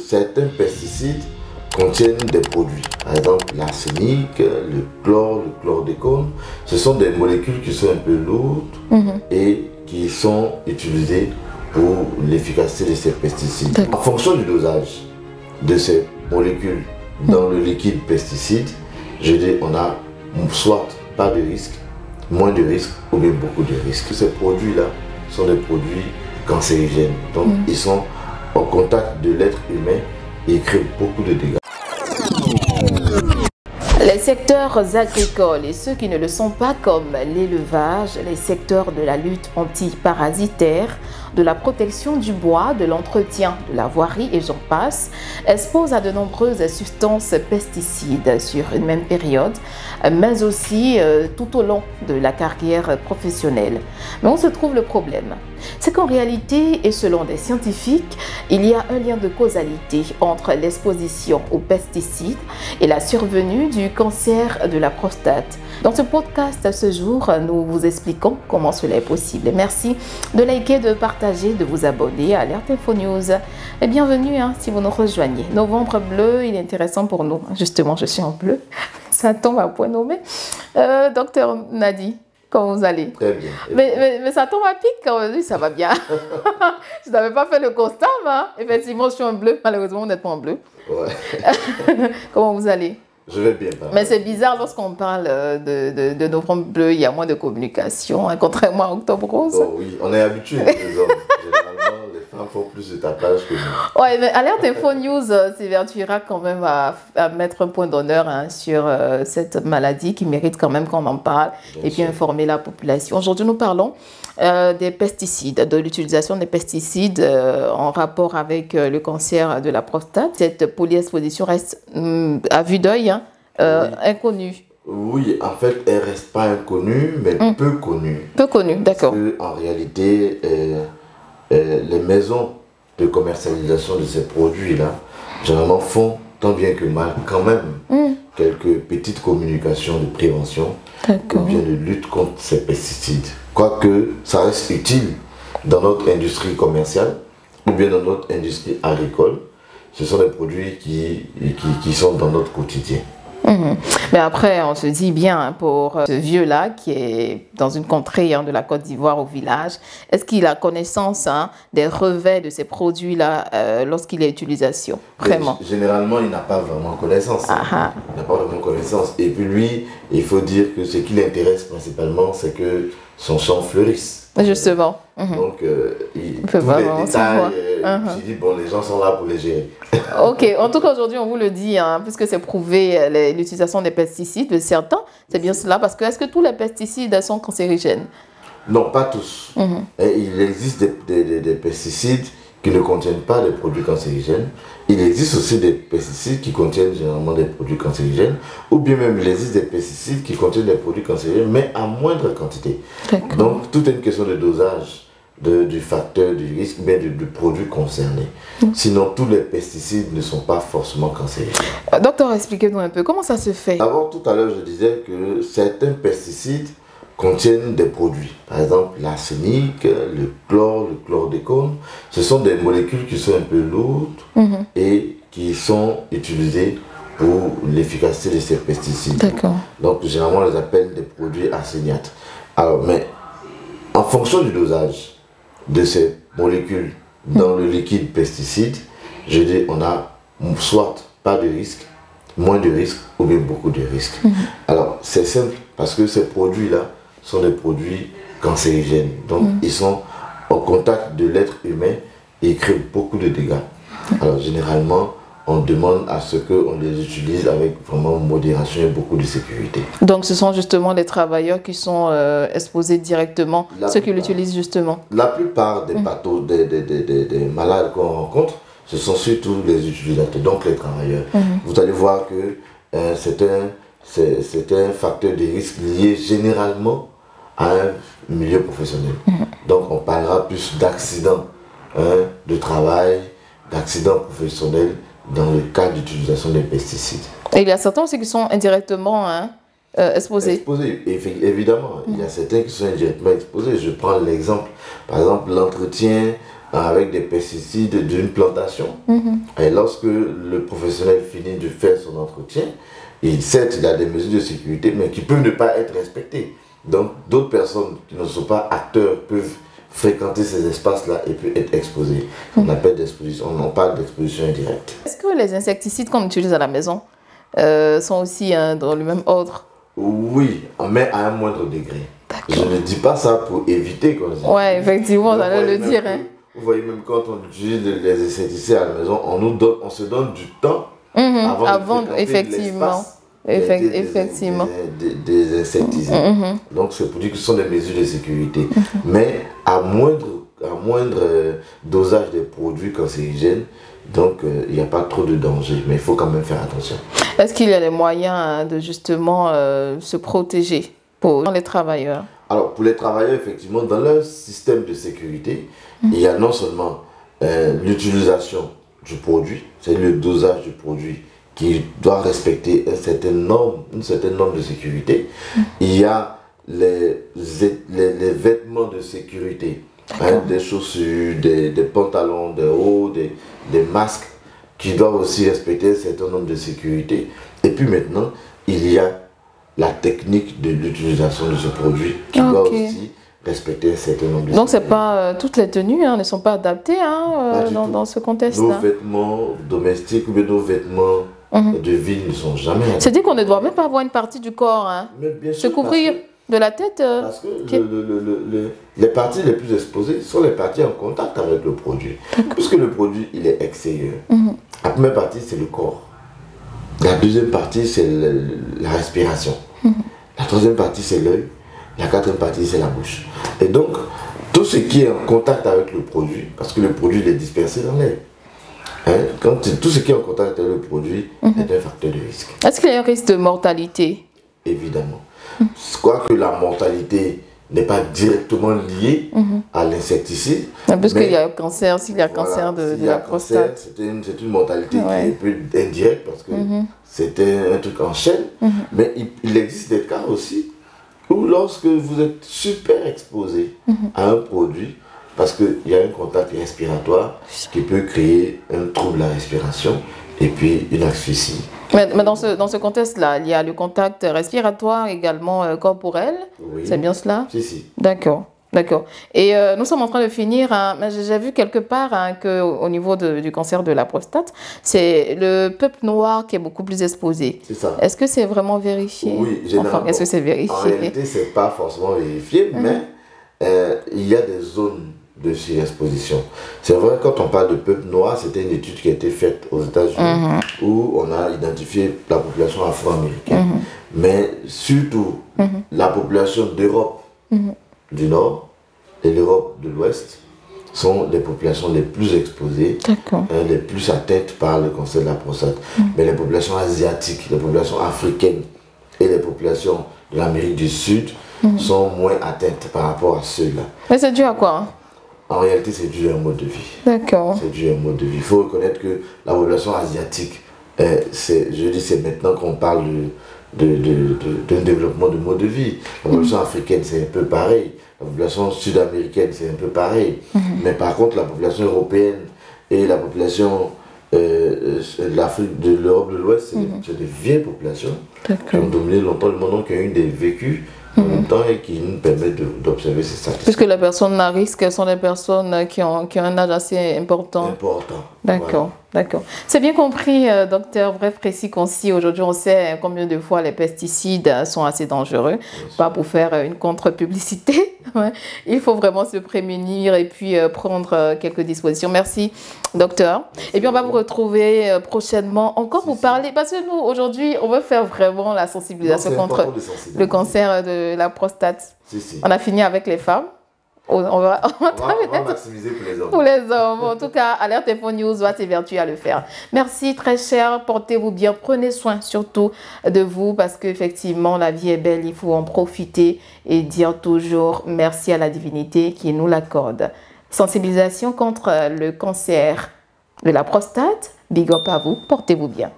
certains pesticides contiennent des produits. Par exemple, l'arsenic, le chlordécone. Ce sont des molécules qui sont un peu lourdes et qui sont utilisées pour l'efficacité de ces pesticides. En fonction du dosage de ces molécules dans le liquide pesticide, je dis on a soit pas de risque, moins de risque ou bien beaucoup de risques. Ces produits-là sont des produits cancérigènes. Donc ils sont en contact de l'être humain et ils créent beaucoup de dégâts. Les secteurs agricoles et ceux qui ne le sont pas comme l'élevage, les secteurs de la lutte antiparasitaire, de la protection du bois, de l'entretien de la voirie et j'en passe, exposent à de nombreuses substances pesticides sur une même période, mais aussi tout au long de la carrière professionnelle. Mais où se trouve le problème? C'est qu'en réalité, et selon des scientifiques, il y a un lien de causalité entre l'exposition aux pesticides et la survenue du cancer de la prostate. Dans ce podcast, ce jour, nous vous expliquons comment cela est possible. Merci de liker, de partager, de vous abonner à Alerte Info News. Et bienvenue si vous nous rejoignez. Novembre bleu, il est intéressant pour nous. Justement, je suis en bleu. Ça tombe à point nommé. Docteur Nadi, comment vous allez? Très bien. Mais ça tombe à pic quand même, ça va bien. Je n'avais pas fait le constat, mais effectivement, je suis en bleu. Malheureusement, vous n'êtes pas en bleu. Ouais. Comment vous allez? Je vais bien. Mais c'est bizarre, lorsqu'on parle de novembre bleu, il y a moins de communication, contrairement à octobre rose. Oh oui, on est habitué, les hommes. Généralement, les femmes font plus de tapage que nous. Ouais, mais Alerte Info News s'évertuera quand même à mettre un point d'honneur sur cette maladie qui mérite quand même qu'on en parle et puis informer la population. Aujourd'hui, nous parlons des pesticides, de l'utilisation des pesticides en rapport avec le cancer de la prostate. Cette polyexposition reste à vue d'œil inconnue. Oui, en fait, elle ne reste pas inconnue, mais peu connue. Peu connue, d'accord. Parce qu'en réalité, les maisons de commercialisation de ces produits-là, généralement font tant bien que mal quand même quelques petites communications de prévention ou bien de lutte contre ces pesticides. Quoique ça reste utile dans notre industrie commerciale ou bien dans notre industrie agricole, ce sont des produits qui sont dans notre quotidien. Mais après, on se dit bien pour ce vieux-là qui est dans une contrée de la Côte d'Ivoire au village, est-ce qu'il a connaissance des revers de ces produits-là lorsqu'il est utilisation? Vraiment. Généralement, il n'a pas vraiment connaissance. Il n'a pas vraiment connaissance. Et puis lui, il faut dire que ce qui l'intéresse principalement, c'est que son champ fleurisse. Justement. Donc, il peut tous les détails, je dis, bon, les gens sont là pour les gérer. Ok, en tout cas, aujourd'hui, on vous le dit, puisque c'est prouvé l'utilisation des pesticides de certains, c'est bien cela, parce que est-ce que tous les pesticides sont cancérigènes? Non, pas tous. Et il existe des pesticides qui ne contiennent pas des produits cancérigènes. Il existe aussi des pesticides qui contiennent généralement des produits cancérigènes, ou bien même il existe des pesticides qui contiennent des produits cancérigènes, mais à moindre quantité. Donc, tout est une question de dosage du facteur, du risque, mais du produit concerné. Sinon, tous les pesticides ne sont pas forcément cancérigènes. Docteur, expliquez-nous un peu, comment ça se fait? D'abord, tout à l'heure, je disais que certains pesticides contiennent des produits. Par exemple, l'arsenic, le chlordécone. Ce sont des molécules qui sont un peu lourdes et qui sont utilisées pour l'efficacité de ces pesticides. Donc, généralement, on les appelle des produits arseniates. Alors, mais en fonction du dosage de ces molécules dans le liquide pesticide, je dis on a soit pas de risque, moins de risque ou bien beaucoup de risques. Alors, c'est simple parce que ces produits-là sont des produits cancérigènes. Donc, ils sont en contact de l'être humain et ils créent beaucoup de dégâts. Alors, généralement, on demande à ce qu'on les utilise avec vraiment modération et beaucoup de sécurité. Donc, ce sont justement les travailleurs qui sont exposés directement, ceux qui l'utilisent justement? La plupart des des malades qu'on rencontre, ce sont surtout les utilisateurs, donc les travailleurs. Vous allez voir que c'est un facteur de risque lié généralement à un milieu professionnel. Donc on parlera plus d'accidents de travail, d'accidents professionnels dans le cas d'utilisation des pesticides. Et il y a certains aussi qui sont indirectement exposés. Exposés, évidemment. Il y a certains qui sont indirectement exposés. Je prends l'exemple, par exemple, l'entretien avec des pesticides d'une plantation. Et lorsque le professionnel finit de faire son entretien, certes, il a des mesures de sécurité, mais qui peuvent ne pas être respectées. Donc, d'autres personnes qui ne sont pas acteurs peuvent fréquenter ces espaces-là et peuvent être exposés. On appelle d'exposition, on parle d'exposition indirecte. Est-ce que les insecticides qu'on utilise à la maison sont aussi dans le même ordre? Oui, mais à un moindre degré. Je ne dis pas ça pour éviter qu'on les utilise. Oui, effectivement, on allait le dire. Vous voyez, même quand on utilise les insecticides à la maison, on se donne du temps avant de effectivement. Effectivement. Des insecticides. Donc c'est pour dire que ce sont des mesures de sécurité. Mais à moindre dosage des produits cancérigènes, donc il n'y a pas trop de danger. Mais il faut quand même faire attention. Est-ce qu'il y a des moyens de justement se protéger pour les travailleurs? Alors pour les travailleurs, effectivement, dans leur système de sécurité, il y a non seulement l'utilisation du produit, c'est le dosage du produit qui doit respecter une certaine norme de sécurité. Il y a les vêtements de sécurité, des chaussures, des pantalons, des hauts, des masques qui doivent aussi respecter un certain nombre de sécurité. Et puis maintenant, il y a la technique de l'utilisation de ce produit qui doit aussi respecter un certain nombre de Donc, c'est pas toutes les tenues ne sont pas adaptées dans ce contexte-là. Nos vêtements domestiques ou bien nos vêtements de ville ne sont jamais adaptés. C'est-à-dire qu'on ne doit même pas avoir une partie du corps, Mais bien sûr, se couvrir de la tête. Parce que les parties les plus exposées sont les parties en contact avec le produit. Puisque le produit, il est extérieur. La première partie, c'est le corps. La deuxième partie, c'est la respiration. La troisième partie, c'est l'œil. La quatrième partie, c'est la bouche. Et donc, tout ce qui est en contact avec le produit, parce que le produit il est dispersé dans l'air, tout ce qui est en contact avec le produit est un facteur de risque. Est-ce qu'il y a un risque de mortalité? Évidemment. Quoique la mortalité n'est pas directement liée à l'insecticide. Parce qu'il y a un cancer, s'il y a cancer de la prostate. C'est une mortalité qui est plus indirecte parce que c'était un truc en chaîne. Mais il existe des cas aussi où lorsque vous êtes super exposé à un produit, parce qu'il y a un contact respiratoire qui peut créer un trouble à la respiration et puis une asphyxie. Mais dans ce contexte-là, il y a le contact respiratoire également corporel. Oui. C'est bien cela? Si. D'accord. D'accord. Et nous sommes en train de finir. Mais j'ai vu quelque part qu'au niveau du cancer de la prostate, c'est le peuple noir qui est beaucoup plus exposé. C'est ça. Est-ce que c'est vraiment vérifié? Oui, généralement. Enfin, est-ce que c'est vérifié? En réalité, ce n'est pas forcément vérifié, mais il y a des zones de surexposition. C'est vrai, quand on parle de peuple noir, c'était une étude qui a été faite aux États-Unis où on a identifié la population afro-américaine. Mais surtout, la population d'Europe du Nord et l'Europe de l'Ouest sont les populations les plus exposées, les plus atteintes par le cancer de la prostate. Mais les populations asiatiques, les populations africaines et les populations de l'Amérique du Sud sont moins atteintes par rapport à ceux-là. Mais c'est dû à quoi? En réalité, c'est dû à un mode de vie. D'accord. C'est dû à un mode de vie. Il faut reconnaître que la population asiatique, je dis c'est maintenant qu'on parle d'un développement de mode de vie. La population africaine, c'est un peu pareil. La population sud-américaine, c'est un peu pareil. Mais par contre, la population européenne et la population de l'Afrique, de l'Europe de l'Ouest, c'est des vieilles populations qui ont dominé longtemps le monde, qui ont eu des vécus en même temps et qui nous permettent d'observer ces statistiques. Puisque les personnes à risque sont des personnes qui ont un âge assez important. D'accord, voilà. D'accord. C'est bien compris, docteur. Bref, précis, concis. Aujourd'hui, on sait combien de fois les pesticides sont assez dangereux. Pas pour faire une contre-publicité. Il faut vraiment se prémunir et puis prendre quelques dispositions. Merci, docteur. Et puis, on va vous retrouver prochainement encore pour parler. Parce que nous, aujourd'hui, on veut faire vraiment la sensibilisation contre le cancer de la prostate. On a fini avec les femmes. On va maximiser pour les hommes. Pour les hommes. En tout cas, Alerte Info News va s'évertuer à le faire. Merci, très cher. Portez-vous bien. Prenez soin surtout de vous parce qu'effectivement, la vie est belle. Il faut en profiter et dire toujours merci à la divinité qui nous l'accorde. Sensibilisation contre le cancer de la prostate. Big up à vous. Portez-vous bien.